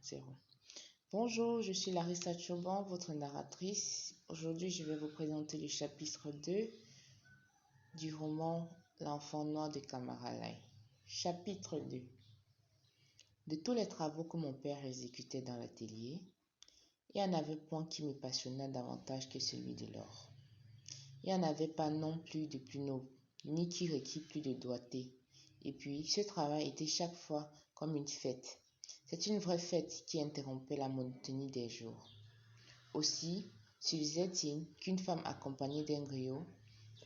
0. Bonjour, je suis Larissa Choban, votre narratrice. Aujourd'hui, je vais vous présenter le chapitre 2 du roman L'enfant noir de Kamara Lai. Chapitre 2. De tous les travaux que mon père exécutait dans l'atelier, il n'y en avait point qui me passionnât davantage que celui de l'or. Il n'y en avait pas non plus de plus noble, ni qui requit plus de doigté. Et puis, ce travail était chaque fois comme une fête. C'est une vraie fête qui interrompait la monotonie des jours. Aussi, suffisait-il qu'une femme accompagnée d'un griot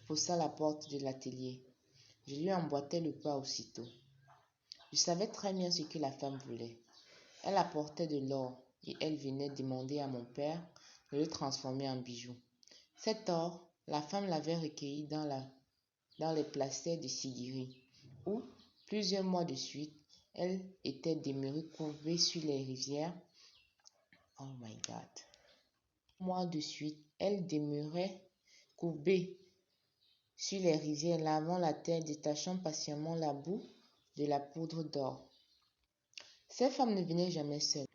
poussât la porte de l'atelier. Je lui emboîtais le pas aussitôt. Je savais très bien ce que la femme voulait. Elle apportait de l'or et elle venait demander à mon père de le transformer en bijou. Cet or, la femme l'avait recueilli dans les placers de Sigiri, où, plusieurs mois de suite, elle était demeurée courbée sur les rivières. Oh my God. Mois de suite, elle demeurait courbée sur les rivières, lavant la terre, détachant patiemment la boue de la poudre d'or. Ces femmes ne venaient jamais seules.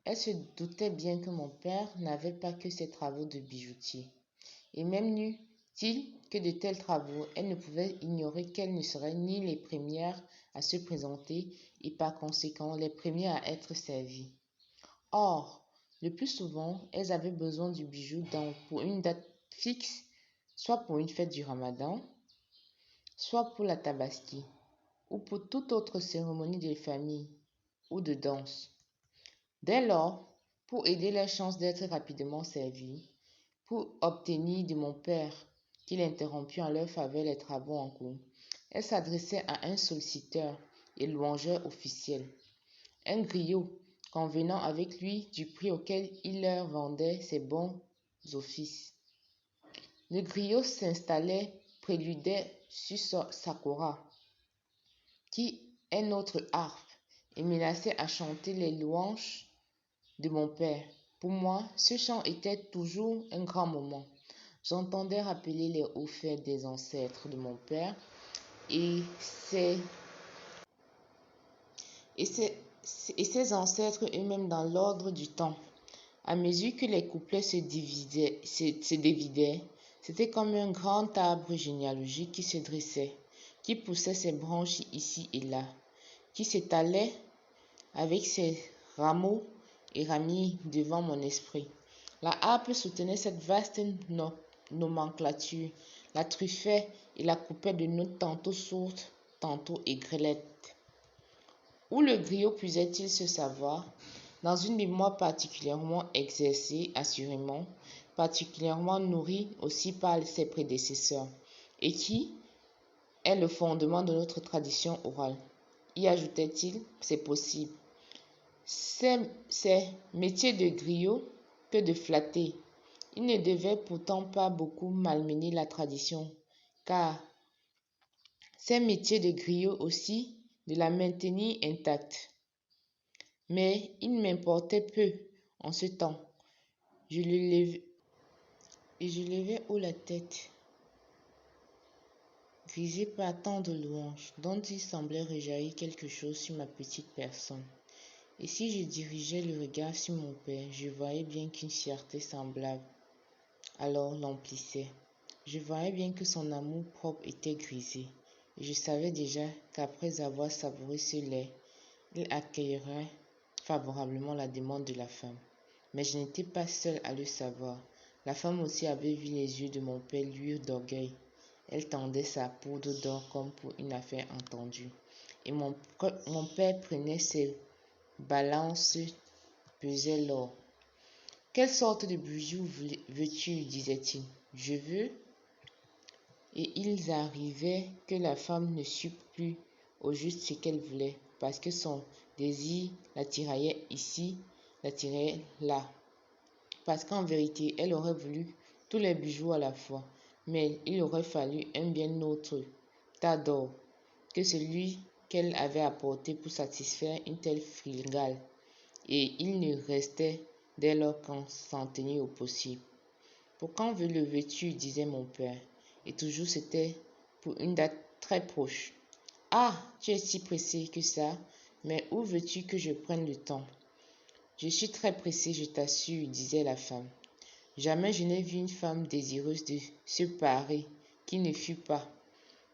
Elle se doutait bien que mon père n'avait pas que ses travaux de bijoutier. Et même n'eût-il que de tels travaux, elle ne pouvait ignorer qu'elles ne seraient ni les premières à se présenter et par conséquent les premières à être servies. Or, le plus souvent, elles avaient besoin du bijou pour une date fixe, soit pour une fête du Ramadan, soit pour la Tabaski, ou pour toute autre cérémonie de famille ou de danse. Dès lors, pour aider leurs chances d'être rapidement servies, pour obtenir de mon père qu'il interrompît en leur faveur les travaux en cours, elle s'adressait à un solliciteur et louangeur officiel, un griot, convenant avec lui du prix auquel il leur vendait ses bons offices. Le griot s'installait, préludait sur sa kora, qui est notre harpe, et menaçait à chanter les louanges de mon père. Pour moi, ce chant était toujours un grand moment. J'entendais rappeler les hauts faits des ancêtres de mon père et ses ancêtres eux-mêmes dans l'ordre du temps. À mesure que les couplets se dévidaient, c'était comme un grand arbre généalogique qui se dressait, qui poussait ses branches ici et là, qui s'étalait avec ses rameaux et ramiers devant mon esprit. La harpe soutenait cette vaste nomenclature, la truffait et la coupait de notes tantôt sourdes, tantôt aigrelettes. Où le griot puisait-il ce savoir? Dans une mémoire particulièrement exercée, assurément, particulièrement nourrie aussi par ses prédécesseurs, et qui est le fondement de notre tradition orale. Y ajoutait-il, c'est possible. C'est métier de griot que de flatter. Il ne devait pourtant pas beaucoup malmener la tradition, car c'est métier de griot aussi de la maintenir intacte. Mais il m'importait peu en ce temps. Je levais haut la tête, grisé par tant de louanges, dont il semblait rejaillir quelque chose sur ma petite personne. Et si je dirigeais le regard sur mon père, je voyais bien qu'une fierté semblable alors l'emplissait. Je voyais bien que son amour propre était grisé, et je savais déjà qu'après avoir savouré ce lait, il accueillerait favorablement la demande de la femme. Mais je n'étais pas seule à le savoir. La femme aussi avait vu les yeux de mon père luire d'orgueil. Elle tendait sa poudre d'or comme pour une affaire entendue. Et mon père prenait ses balances, pesait l'or. Quelle sorte de bijoux veux-tu, disait-il. Je veux. Et il arrivait que la femme ne sût plus au juste ce qu'elle voulait, parce que son désir la tiraillait ici, la tiraillait là. Parce qu'en vérité, elle aurait voulu tous les bijoux à la fois, mais il aurait fallu un bien autre tas d'or que celui qu'elle avait apporté pour satisfaire une telle fringale, et il ne restait dès lors qu'en s'en tenir au possible. Pour quand le veux-tu, disait mon père, et toujours c'était pour une date très proche. Ah, tu es si pressé que ça, Mais où veux-tu que je prenne le temps? Je suis très pressée, je t'assure, disait la femme. Jamais je n'ai vu une femme désireuse de se parer qui ne fût pas.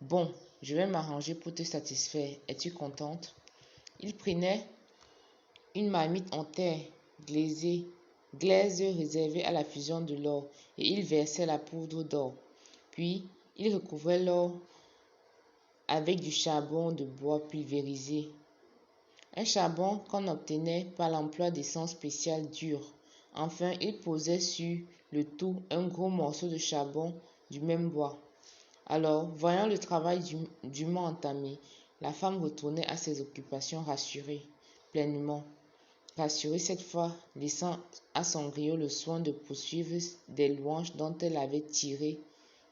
Bon, je vais m'arranger pour te satisfaire. Es-tu contente? Il prenait une marmite en terre glaise réservée à la fusion de l'or, et il versait la poudre d'or. Puis, il recouvrait l'or avec du charbon de bois pulvérisé. Un charbon qu'on obtenait par l'emploi d'essence spéciale dure. Enfin, il posait sur le tout un gros morceau de charbon du même bois. Alors, voyant le travail dûment entamé, la femme retournait à ses occupations rassurée, pleinement rassurée cette fois, laissant à son griot le soin de poursuivre des louanges dont elle avait tiré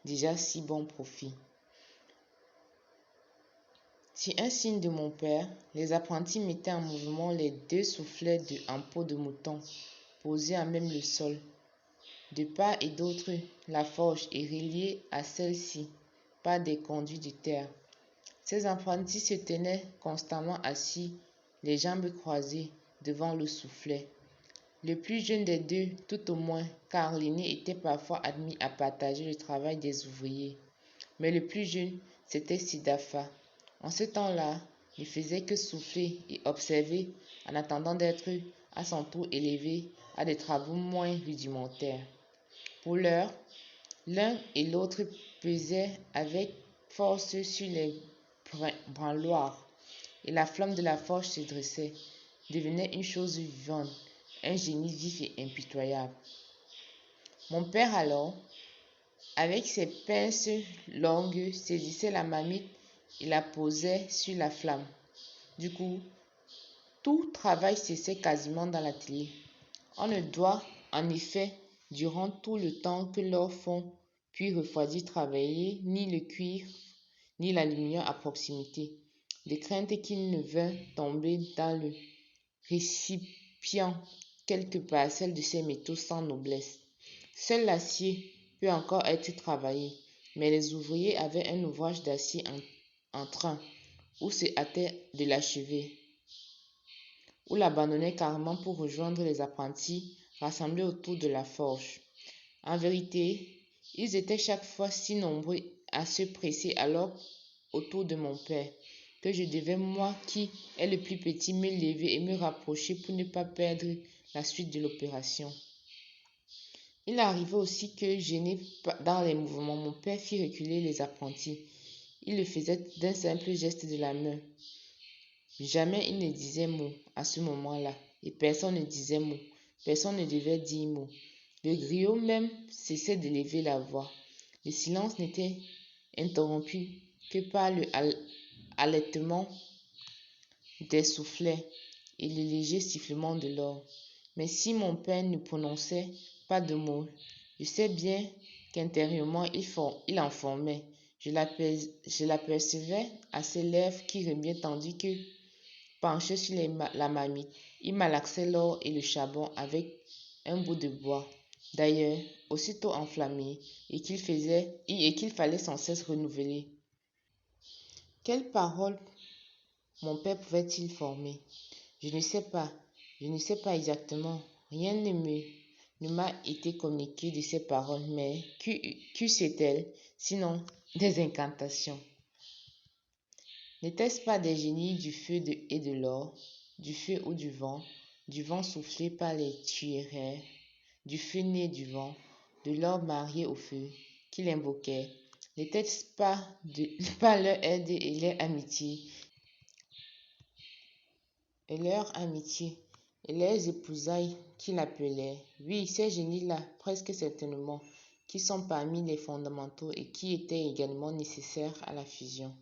déjà si bon profit. Sur un signe de mon père, les apprentis mettaient en mouvement les 2 soufflets en peau de mouton, posés à même le sol. De part et d'autre, la forge est reliée à celle-ci par des conduits de terre. Ces apprentis se tenaient constamment assis, les jambes croisées, devant le soufflet. Le plus jeune des deux, tout au moins, car l'aîné était parfois admis à partager le travail des ouvriers. Mais le plus jeune, c'était Sidafa. En ce temps-là, ne faisait que souffler et observer en attendant d'être à son tour élevé à des travaux moins rudimentaires. Pour l'heure, l'un et l'autre pesaient avec force sur les branloirs, et la flamme de la forge se dressait, devenait une chose vivante, un génie vif et impitoyable. Mon père alors, avec ses pinces longues, saisissait la marmite et la posait sur la flamme. Du coup, tout travail cessait quasiment dans l'atelier. On ne doit, en effet, durant tout le temps que l'or fond puis refroidit travailler ni le cuivre ni l'aluminium à proximité, de crainte qu'il ne vînt tomber dans le récipient quelques parcelles de ces métaux sans noblesse. Seul l'acier peut encore être travaillé, mais les ouvriers avaient un ouvrage d'acier en train, ou se hâtaient de l'achever, ou l'abandonnaient carrément pour rejoindre les apprentis rassemblés autour de la forge. En vérité, ils étaient chaque fois si nombreux à se presser alors autour de mon père, que je devais, moi qui est le plus petit, me lever et me rapprocher pour ne pas perdre la suite de l'opération. Il arrivait aussi que, gêné dans les mouvements, mon père fit reculer les apprentis. Il le faisait d'un simple geste de la main. Jamais il ne disait mot à ce moment-là, et personne ne disait mot. Personne ne devait dire mot. Le griot même cessait d'élever la voix. Le silence n'était interrompu que par le halètement des soufflets et le léger sifflement de l'or. Mais si mon père ne prononçait pas de mots, je sais bien qu'intérieurement il en formait. Je l'apercevais à ses lèvres qui remuaient tandis que, penché sur la marmite, il malaxait l'or et le charbon avec un bout de bois, d'ailleurs aussitôt enflammé, et qu'il fallait sans cesse renouveler. Quelles paroles mon père pouvait-il former? Je ne sais pas, je ne sais pas exactement. Rien ne m'a été communiqué de ces paroles, mais qu'eussent-elles, sinon des incantations? N'était-ce pas des génies du feu et de l'or, du feu ou du vent soufflé par les tuyères, du feu né du vent, de l'or marié au feu, qu'il invoquait? N'était-ce pas par leur aide leur amitié et leurs épousailles qu'il appelait? Oui, ces génies-là, presque certainement, qui sont parmi les fondamentaux et qui étaient également nécessaires à la fusion.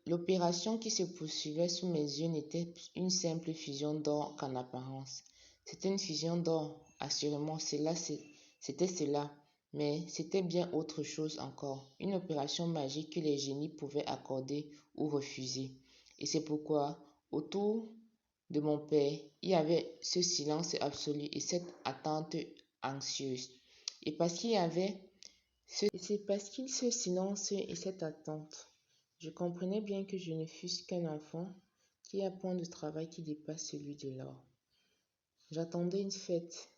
L'opération qui se poursuivait sous mes yeux n'était une simple fusion d'or qu'en apparence. C'était une fusion d'or, assurément, c'était cela, mais c'était bien autre chose encore, une opération magique que les génies pouvaient accorder ou refuser. Et c'est pourquoi, autour de mon père, il y avait ce silence absolu et cette attente anxieuse. Et c'est parce qu'il ce silence et cette attente. Je comprenais bien que je ne fusse qu'un enfant, qu'il y a point de travail qui dépasse celui de l'or. J'attendais une fête.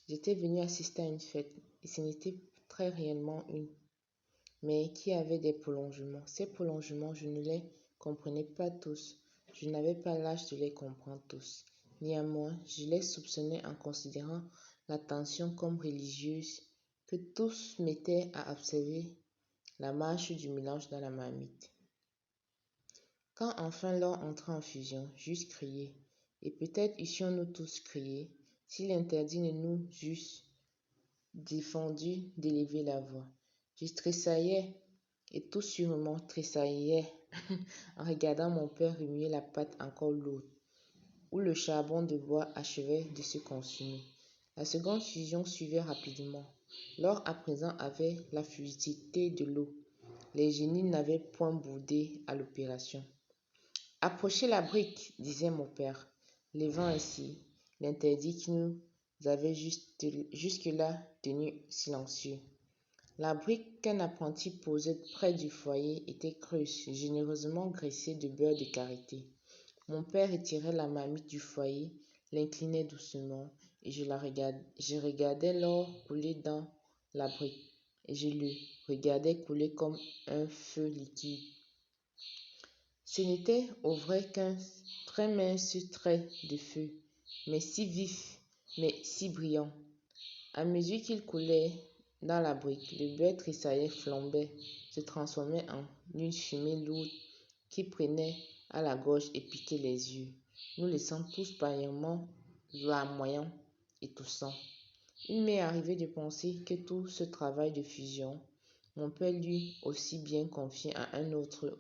J'étais venu assister à une fête, et ce n'était très réellement une, mais qui avait des prolongements. Ces prolongements, je ne les comprenais pas tous. Je n'avais pas l'âge de les comprendre tous. Néanmoins, je les soupçonnais en considérant l'attention comme religieuse que tous mettaient à observer la marche du mélange dans la marmite. Quand enfin l'or entra en fusion, j'eusse crié, et peut-être eussions-nous tous crié, si l'interdit ne nous eût défendu d'élever la voix. Je tressaillais, et tout sûrement tressaillais, en regardant mon père remuer la pâte encore lourde, où le charbon de bois achevait de se consumer. La seconde fusion suivait rapidement. L'or à présent avait la fluidité de l'eau. Les génies n'avaient point boudé à l'opération. Approchez la brique, disait mon père, levant ainsi l'interdit qui nous avait jusque-là tenus silencieux. La brique qu'un apprenti posait près du foyer était creuse, généreusement graissée de beurre de karité. Mon père retirait la marmite du foyer, l'inclinait doucement, et je regardais l'or couler dans la brique, et je le regardais couler comme un feu liquide. Ce n'était au vrai qu'un très mince trait de feu, mais si vif, mais si brillant. À mesure qu'il coulait dans la brique, le beurre tressaillait, flambait, se transformait en une fumée lourde qui prenait à la gorge et piquait les yeux, nous laissant tous pareillement larmoyants et toussants. Il m'est arrivé de penser que tout ce travail de fusion, mon père lui aussi bien confié à un autre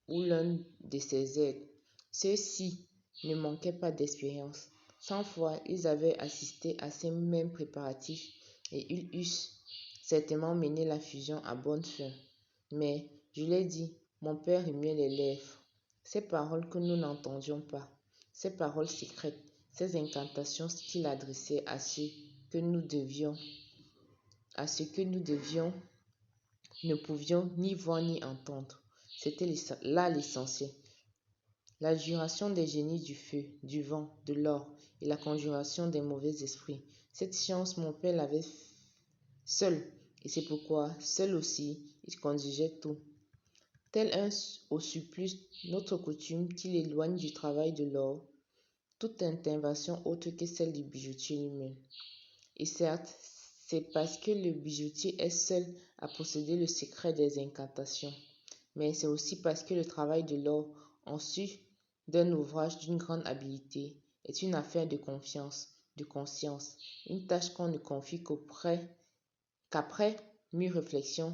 ou l'un de ses aides. Ceux-ci ne manquaient pas d'expérience. 100 fois, ils avaient assisté à ces mêmes préparatifs et ils eussent certainement mené la fusion à bonne fin. Mais, je l'ai dit, mon père remuait les lèvres. Ces paroles que nous n'entendions pas, ces paroles secrètes, ces incantations qu'il adressait à ce que nous devions, ne pouvions ni voir ni entendre. C'était là l'essentiel. L'adjuration des génies du feu, du vent, de l'or et la conjuration des mauvais esprits. Cette science, mon père l'avait seul, et c'est pourquoi, seul aussi, il conduisait tout. Tel un au supplice, notre coutume qu'il éloigne du travail de l'or toute intervention autre que celle du bijoutier lui-même. Et certes, c'est parce que le bijoutier est seul à posséder le secret des incantations, mais c'est aussi parce que le travail de l'or, en sus d'un ouvrage d'une grande habileté, est une affaire de confiance, de conscience, une tâche qu'on ne confie qu'après mûre réflexion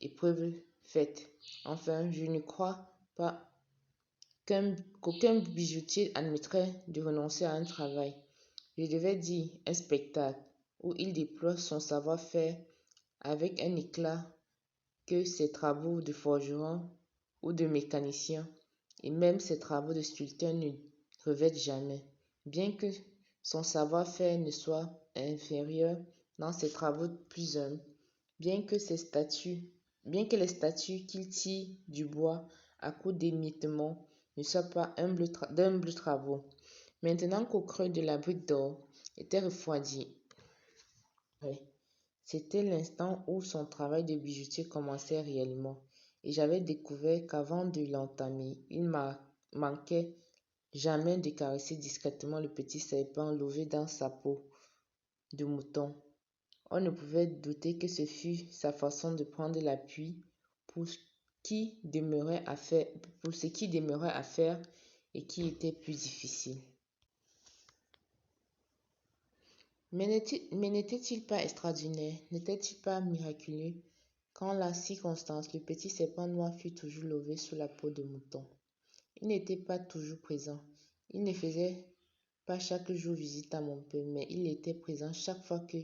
et preuve faite. Enfin, je ne crois pas qu'aucun bijoutier admettrait de renoncer à un travail, je devais dire un spectacle, où il déploie son savoir-faire avec un éclat que ses travaux de forgeron ou de mécanicien, et même ses travaux de sculpteur ne revêtent jamais. Bien que son savoir-faire ne soit inférieur dans ses travaux plus humbles, bien que les statues qu'il tire du bois à coups d'émiettement ne soient pas d'humbles travaux. Maintenant qu'au creux de la brique d'or était refroidi, c'était l'instant où son travail de bijoutier commençait réellement, et j'avais découvert qu'avant de l'entamer, il manquait jamais de caresser discrètement le petit serpent lové dans sa peau de mouton. On ne pouvait douter que ce fût sa façon de prendre l'appui pour ce qui demeurait à faire et qui était plus difficile. Mais n'était-il pas extraordinaire, n'était-il pas miraculeux qu'en la circonstance, le petit serpent noir fût toujours lové sous la peau de mouton? Il n'était pas toujours présent. Il ne faisait pas chaque jour visite à mon père, mais il était présent chaque fois que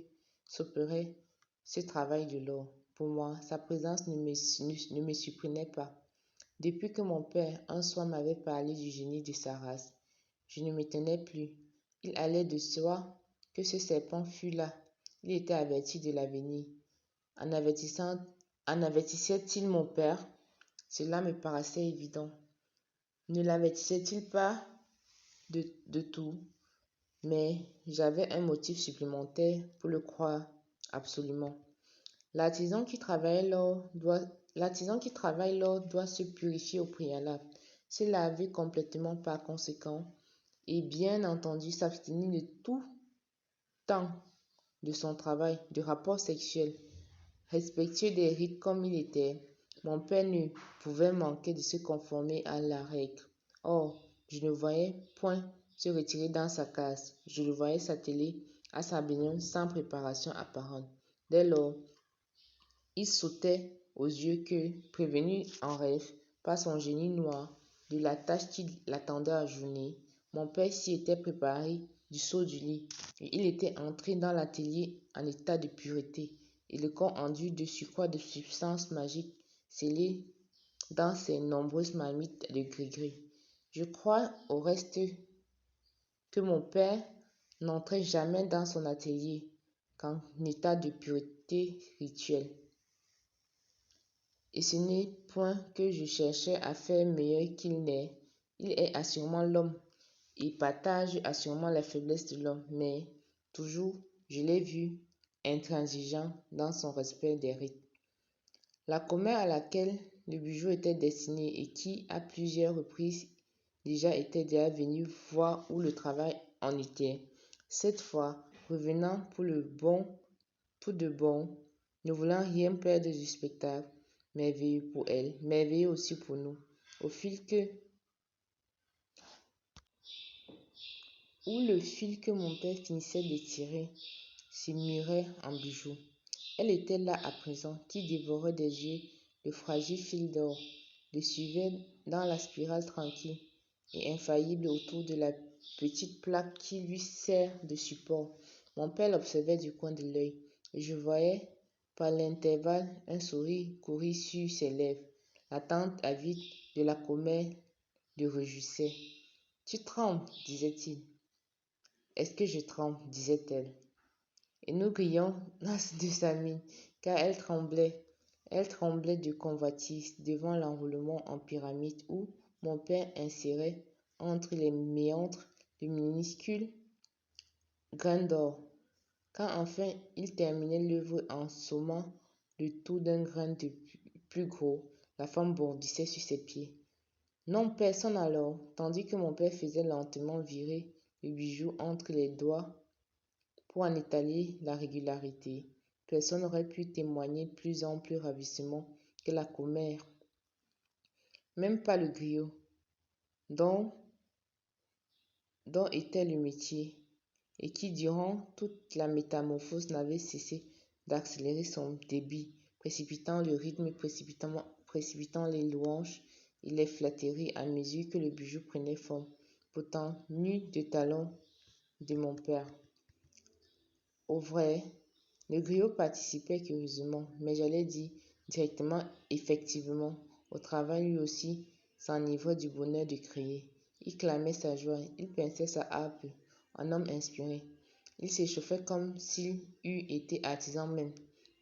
s'opérait ce travail de l'or. Pour moi, sa présence ne me surprenait pas. Depuis que mon père, un soir, m'avait parlé du génie de sa race, je ne m'étonnais plus. Il allait de soi que ce serpent fût là. Il était averti de l'avenir. En avertissait-il mon père? Cela me paraissait évident. Ne l'avertissait-il pas de tout? Mais j'avais un motif supplémentaire pour le croire absolument. L'artisan qui travaille l'or doit se purifier au préalable, se laver complètement par conséquent, et bien entendu s'abstenir de tout temps de son travail, de rapports sexuels. Respectueux des rites comme il était, mon père ne pouvait manquer de se conformer à la règle. Or, je ne voyais point se retirer dans sa case. Je le voyais s'atteler à sa besogne sans préparation apparente. Dès lors, il sautait aux yeux que, prévenu en rêve par son génie noir de la tâche qui l'attendait à journée, mon père s'y était préparé du saut du lit, et il était entré dans l'atelier en état de pureté, et le corps enduit de surcroît de substances magiques scellées dans ses nombreuses marmites de gris-gris. Je crois au reste que mon père n'entrait jamais dans son atelier qu'en état de pureté rituelle. Et ce n'est point que je cherchais à faire meilleur qu'il n'est. Il est assurément l'homme et partage assurément la faiblesse de l'homme, mais toujours je l'ai vu intransigeant dans son respect des rites. La commère à laquelle le bijou était destiné et qui, à plusieurs reprises, était déjà venue voir où le travail en était, cette fois revenant pour de bon, ne voulant rien perdre du spectacle, merveilleux pour elle, merveilleux aussi pour nous, au fil que, où le fil que mon père finissait de tirer se murait en bijoux. Elle était là à présent, qui dévorait des yeux le fragile fil d'or, le suivait dans la spirale tranquille et infaillible autour de la petite plaque qui lui sert de support. Mon père l'observait du coin de l'œil, et je voyais par l'intervalle un sourire courir sur ses lèvres. L'attente avide de la commère le réjouissait. « Tu trembles, disait-il. »« Est-ce que je tremble, disait-elle. Et nous rions de sa mine, car elle tremblait de convoitise devant l'enroulement en pyramide où mon père insérait entre les méandres de minuscules grains d'or. Quand enfin il terminait l'œuvre en sommant le tour d'un grain de plus gros, la femme bondissait sur ses pieds. Non, personne alors, tandis que mon père faisait lentement virer le bijou entre les doigts pour en étaler la régularité. Personne n'aurait pu témoigner plus ample ravissement que la commère. Même pas le griot, dont était le métier, et qui, durant toute la métamorphose, n'avait cessé d'accélérer son débit, précipitant le rythme, précipitant les louanges et les flatteries à mesure que le bijou prenait forme, pourtant nu de talons de mon père. Au vrai, le griot participait curieusement, mais j'allais dire directement, effectivement, au travail. Lui aussi s'enivrait du bonheur de créer. Il clamait sa joie, il pinçait sa harpe, un homme inspiré. Il s'échauffait comme s'il eût été artisan même.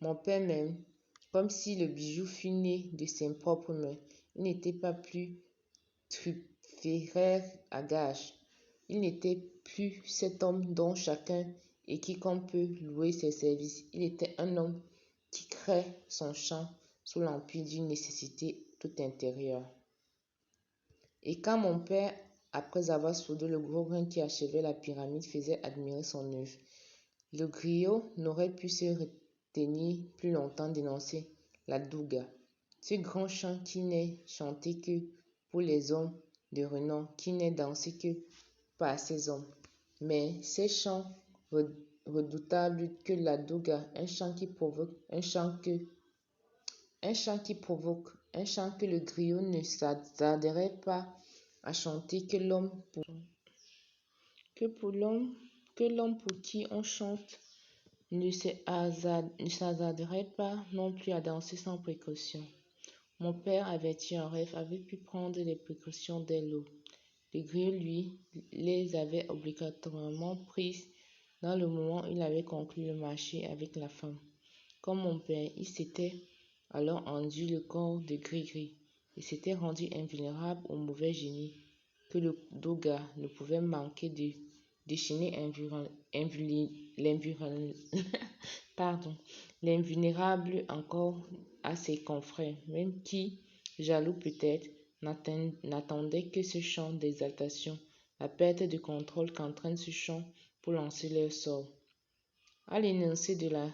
Mon père même, comme si le bijou fût né de ses propres mains. Il n'était pas plus truféraire à gage. Il n'était plus cet homme dont chacun et quiconque peut louer ses services. Il était un homme qui crée son champ sous l'empire d'une nécessité toute intérieure. Et quand mon père, après avoir soudé le gros grain qui achevait la pyramide, faisait admirer son œuvre, le griot n'aurait pu se retenir plus longtemps d'énoncer la douga, ce grand chant qui n'est chanté que pour les hommes de renom, qui n'est dansé que par ces hommes. Mais ces chants redoutables que la douga, un chant qui provoque, un chant que le griot ne s'attarderait pas à chanter, que l'homme pour qui on chante ne s'hasarderait pas non plus à danser sans précaution. Mon père, averti en rêve, avait pu prendre les précautions dès l'aube. Le griot, lui, les avait obligatoirement prises dans le moment où il avait conclu le marché avec la femme. Comme mon père, il s'était alors enduit le corps de gris-gris. et s'était rendu invulnérable au mauvais génie que le Doga ne pouvait manquer de déchaîner pardon, l'invulnérable encore à ses confrères, même qui, jaloux peut-être, n'attendaient que ce chant d'exaltation, la perte de contrôle qu'entraîne ce chant pour lancer leur sort. À l'énoncé de la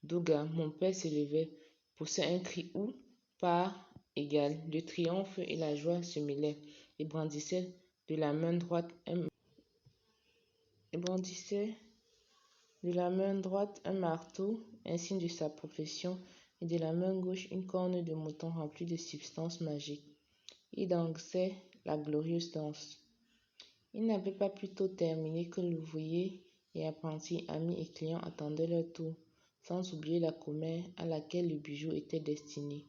Doga, mon père s'élevait, poussait un cri où, par égal, le triomphe et la joie se mêlaient, et brandissait de la main droite un marteau, un signe de sa profession, et de la main gauche une corne de mouton remplie de substances magiques. Il dansait la glorieuse danse. Il n'avait pas plus tôt terminé que l'ouvrier et apprenti, amis et clients attendaient leur tour, sans oublier la commère à laquelle le bijou était destiné,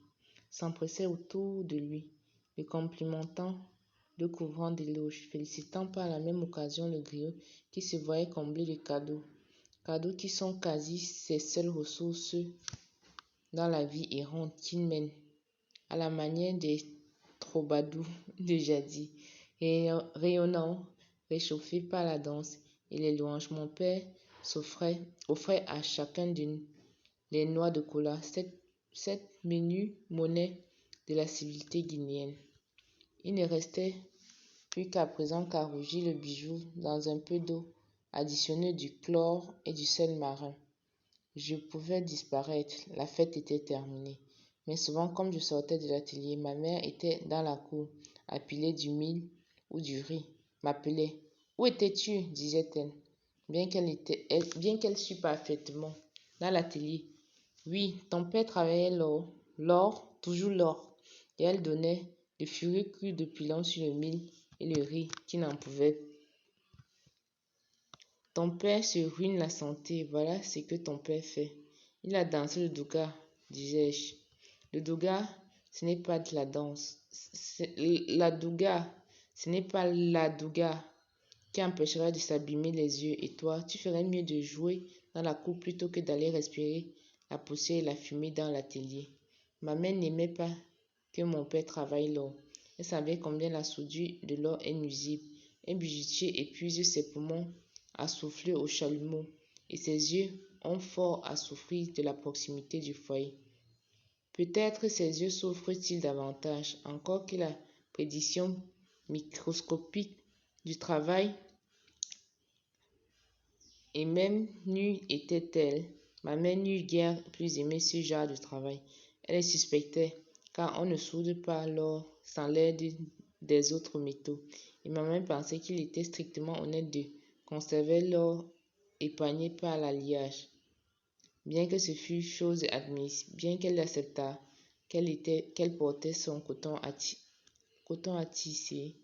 s'empressaient autour de lui, le complimentant, le couvrant d'éloges, félicitant par la même occasion le griot qui se voyait comblé de cadeaux qui sont quasi ses seules ressources dans la vie errante qu'il mène, à la manière des troubadours de jadis, rayonnant, réchauffé par la danse et les louanges. Mon père offrait à chacun les noix de cola, cette menue monnaie de la civilité guinéenne. Il ne restait plus qu'à présent qu'à rougir le bijou dans un peu d'eau, additionner du chlore et du sel marin. Je pouvais disparaître, la fête était terminée. Mais souvent, comme je sortais de l'atelier, ma mère était dans la cour, à piler du mil ou du riz, m'appelait. « Où étais-tu » disait-elle, bien qu'elle sût parfaitement. Dans l'atelier. Oui, ton père travaillait l'or, toujours l'or, et elle donnait de furieux coups de pilon sur le mil et le riz qui n'en pouvaient. Ton père se ruine la santé, voilà ce que ton père fait. Il a dansé le douga, disais-je. Le douga, ce n'est pas de la danse. La douga, ce n'est pas la douga qui empêchera de s'abîmer les yeux. Et toi, tu ferais mieux de jouer dans la cour plutôt que d'aller respirer la poussière et la fumée dans l'atelier. Ma mère n'aimait pas que mon père travaille l'or. Elle savait combien la soudure de l'or est nuisible. Un bijoutier épuise ses poumons à souffler au chalumeau, et ses yeux ont fort à souffrir de la proximité du foyer. Peut-être ses yeux souffrent-ils davantage, encore que la prédiction microscopique du travail, et même n'eût été telle, ma mère n'eût guère plus aimé ce genre de travail. Elle le suspectait, car on ne soude pas l'or sans l'aide des autres métaux, et ma mère pensait qu'il était strictement honnête de conserver l'or épargné par l'alliage. Bien que ce fût chose admise, bien qu'elle acceptât qu'elle portait son coton à tisser,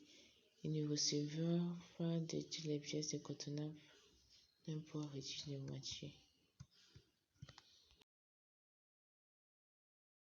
il ne recevait pas de toutes les pièces de cotonnade d'un poids réduit de moitié.